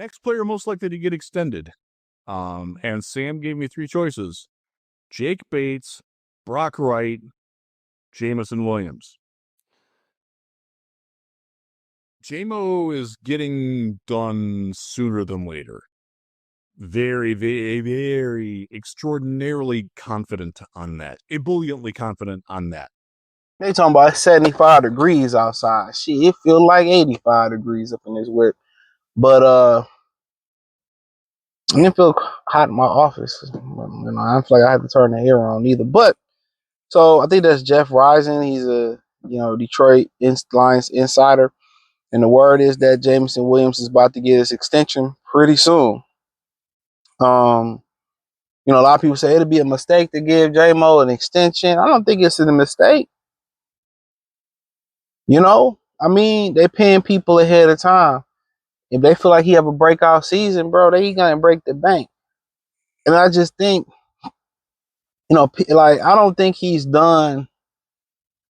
Next player most likely to get extended. And Sam gave me 3 choices: Jake Bates, Brock Wright, Jameson Williams. JMO is getting done sooner than later. Very, very, very extraordinarily confident on that. Ebulliently confident on that. They talking about 75 degrees outside. Shit, it feel like 85 degrees up in this whip. But it didn't feel hot in my office. I don't feel like I had to turn the air on either. But so I think that's Jeff Rising. He's a Detroit Lions insider. And the word is that Jameson Williams is about to get his extension pretty soon. A lot of people say it'd be a mistake to give J-Mo an extension. I don't think it's a mistake. They're paying people ahead of time. If they feel like he have a breakout season, bro, they gonna break the bank. And I just think, I don't think he's done.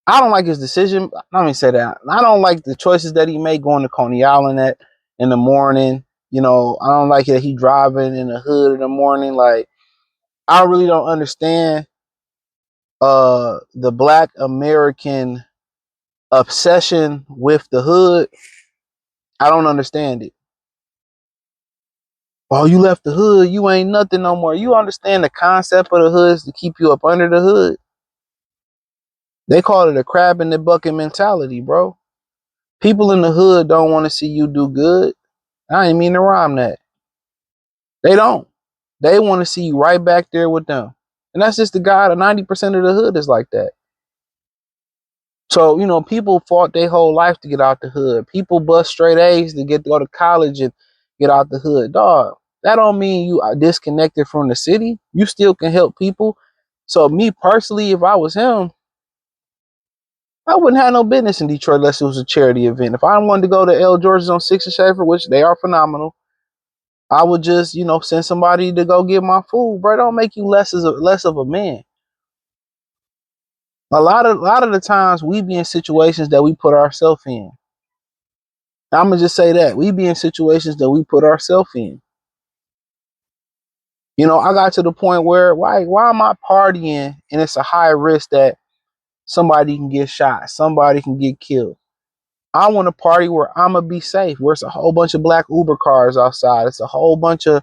I don't like his decision. Let me say that. I don't like the choices that he made going to Coney Island in the morning. I don't like that he driving in the hood in the morning. Like, I really don't understand the Black American obsession with the hood. I don't understand it. Oh, you left the hood, you ain't nothing no more. You understand the concept of the hood is to keep you up under the hood. They call it a crab in the bucket mentality, bro. People in the hood don't want to see you do good. I ain't mean to rhyme that. They don't. They want to see you right back there with them. And that's just the guy. 90% of the hood is like that. So, people fought their whole life to get out the hood. People bust straight A's to go to college and get out the hood. Dog, that don't mean you are disconnected from the city. You still can help people. So me personally, if I was him, I wouldn't have no business in Detroit unless it was a charity event. If I wanted to go to L. George's on 6th and Schaefer, which they are phenomenal, I would just, send somebody to go get my food. Bro, don't make you less of a man. A lot of the times we be in situations that we put ourselves in. I'm gonna just say that we be in situations that we put ourselves in. I got to the point where why am I partying and it's a high risk that somebody can get shot, somebody can get killed. I want a party where I'm gonna be safe, where it's a whole bunch of black Uber cars outside. It's a whole bunch of,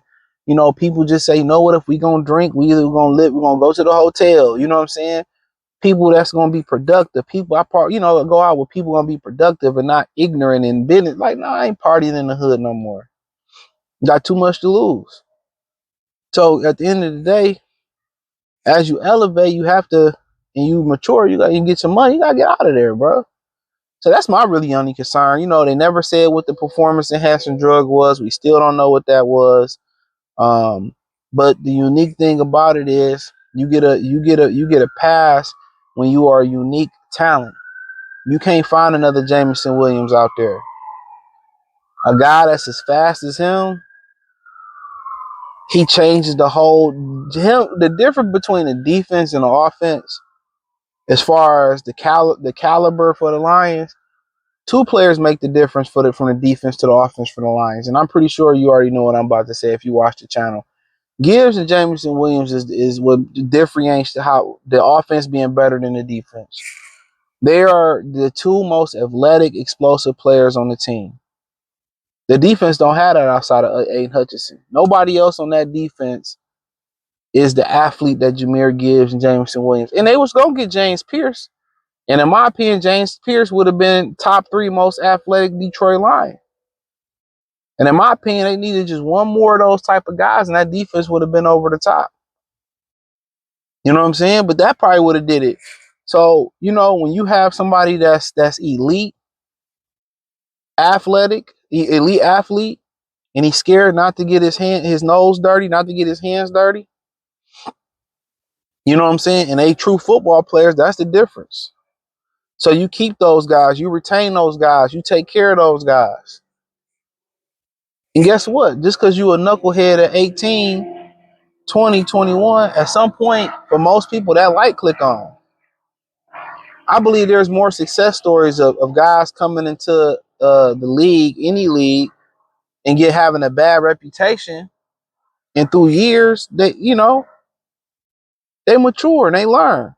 people just say, what, if we gonna drink, we either gonna live, we're gonna go to the hotel. You know what I'm saying? People that's gonna be productive. People go out with people gonna be productive and not ignorant and business. Like, no, I ain't partying in the hood no more. Got too much to lose. So at the end of the day, as you elevate, you have to, and you mature, you got to get some money. You got to get out of there, bro. So that's my really only concern. They never said what the performance enhancing drug was. We still don't know what that was. But the unique thing about it is you get a pass when you are a unique talent. You can't find another Jameson Williams out there. A guy that's as fast as him, he changes the difference between the defense and the offense. As far as the caliber for the Lions, 2 players make the difference from the defense to the offense for the Lions. And I'm pretty sure you already know what I'm about to say if you watch the channel. Gibbs and Jameson Williams is what differentiates how the offense being better than the defense. They are the 2 most athletic, explosive players on the team. The defense don't have that outside of Aiden Hutchinson. Nobody else on that defense is the athlete that Jahmyr Gibbs and Jameson Williams. And they was going to get James Pierce. And in my opinion, James Pierce would have been top 3 most athletic Detroit Lion. And in my opinion, they needed just one more of those type of guys, and that defense would have been over the top. You know what I'm saying? But that probably would have did it. So, when you have somebody that's elite, athletic, elite athlete, and he's scared not to get his nose dirty, not to get his hands dirty. You know what I'm saying? And they true football players, that's the difference. So you keep those guys, you retain those guys, you take care of those guys. And guess what? Just because you a knucklehead at 18, 20, 21, at some point, for most people, that light click on. I believe there's more success stories of guys coming into the league, any league, and get having a bad reputation, and through years, they, they mature and they learn.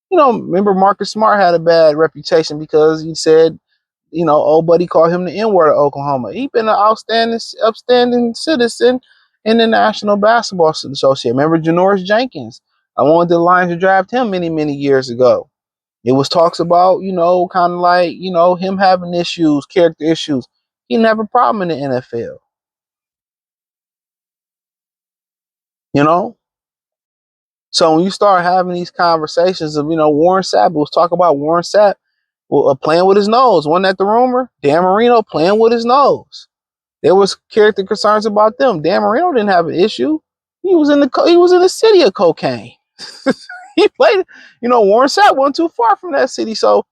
Remember Marcus Smart had a bad reputation because he said, old buddy called him the N-word of Oklahoma. He been an upstanding citizen in the National Basketball Association. Remember Janoris Jenkins? I wanted the Lions to draft him many, many years ago. It was talks about, kind of like, him having issues, character issues. He didn't have a problem in the NFL. So when you start having these conversations of, Warren Sapp, was talk about Warren Sapp playing with his nose. Wasn't that the rumor? Dan Marino playing with his nose. There was character concerns about them. Dan Marino didn't have an issue. He was in the city of cocaine. He played, Warren Sapp wasn't too far from that city. So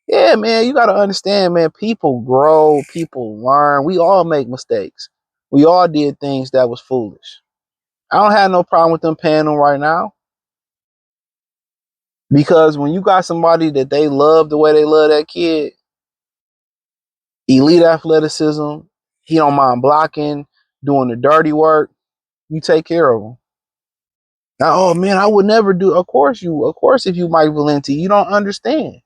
yeah, man, you got to understand, man, people grow, people learn. We all make mistakes. We all did things that was foolish. I don't have no problem with them paying them right now. Because when you got somebody that they love the way they love that kid, elite athleticism, he don't mind blocking, doing the dirty work, you take care of him. Now, oh man, I would never do. Of course, if you Mike Valenti, you don't understand.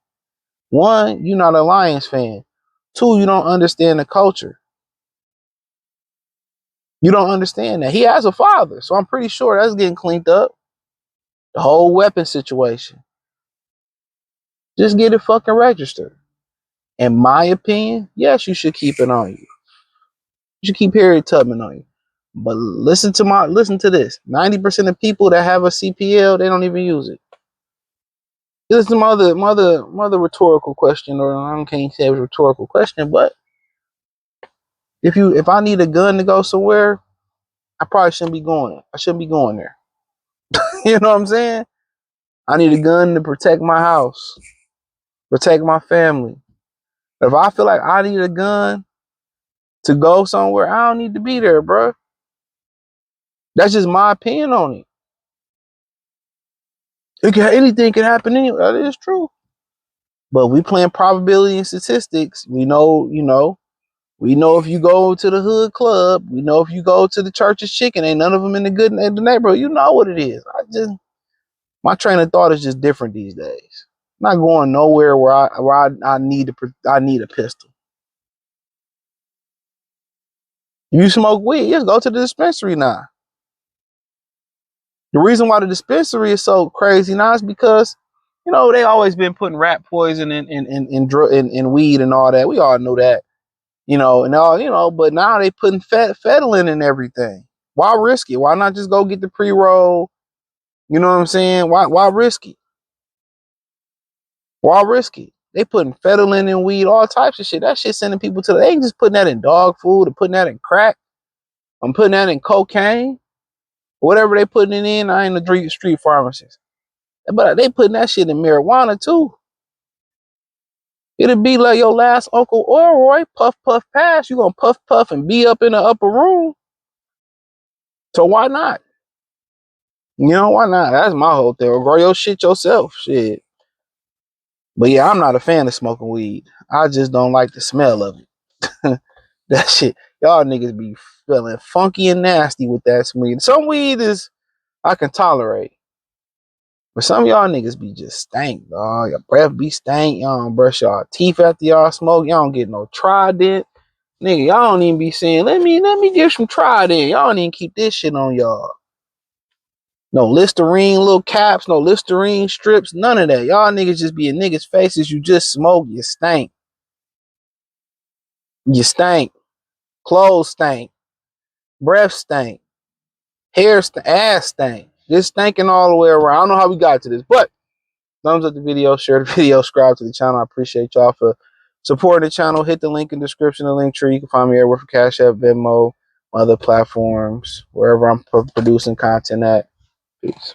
One, you're not a Lions fan. Two, you don't understand the culture. You don't understand that. He has a father, so I'm pretty sure that's getting cleaned up. The whole weapon situation. Just get it fucking registered. In my opinion, yes, you should keep it on you. You should keep Harriet Tubman on you. But listen to this. 90% of people that have a CPL, they don't even use it. This is my other rhetorical question, or I can't say it was a rhetorical question, but if I need a gun to go somewhere, I probably shouldn't be going. I shouldn't be going there. You know what I'm saying? I need a gun to protect my house, protect my family. If I feel like I need a gun to go somewhere, I don't need to be there, bro. That's just my opinion on it. Anything can happen anyway. That is true. But we playing probability and statistics. We know if you go to the hood club, we know if you go to the church's chicken, ain't none of them in the neighborhood. You know what it is. My train of thought is just different these days. I'm not going nowhere where I need a pistol. If you smoke weed, just go to the dispensary now. The reason why the dispensary is so crazy now is because, they always been putting rat poison in weed and all that. We all know that, but now they putting fentanyl in everything. Why risk it? Why not just go get the pre-roll? You know what I'm saying? Why risk it? Why risk it? They putting fentanyl in weed, all types of shit. That shit sending people to they ain't just putting that in dog food or putting that in crack. I'm putting that in cocaine. Whatever they putting it in, I ain't a street pharmacist. But they putting that shit in marijuana too. It'll be like your last Uncle Elroy, puff, puff, pass. You gonna puff, puff, and be up in the upper room. So why not? Why not? That's my whole thing. Or grow your shit yourself. Shit. But yeah, I'm not a fan of smoking weed. I just don't like the smell of it. That shit. Y'all niggas be feeling funky and nasty with that weed. Some weed is I can tolerate. But some of y'all niggas be just stank, dog. Your breath be stank. Y'all don't brush y'all teeth after y'all smoke. Y'all don't get no Trident. Nigga, y'all don't even be saying, let me get some Trident. Y'all don't even keep this shit on y'all. No Listerine little caps, no Listerine strips, none of that. Y'all niggas just be in niggas' faces. You just smoke, you stank. You stank. Clothes stank. Breath stank. Hair stank. Ass stank. Just stinking all the way around. I don't know how we got to this, but thumbs up the video, share the video, subscribe to the channel. I appreciate y'all for supporting the channel. Hit the link in the description, the link tree. You can find me everywhere for Cash App, Venmo, other platforms, wherever I'm producing content at. Peace.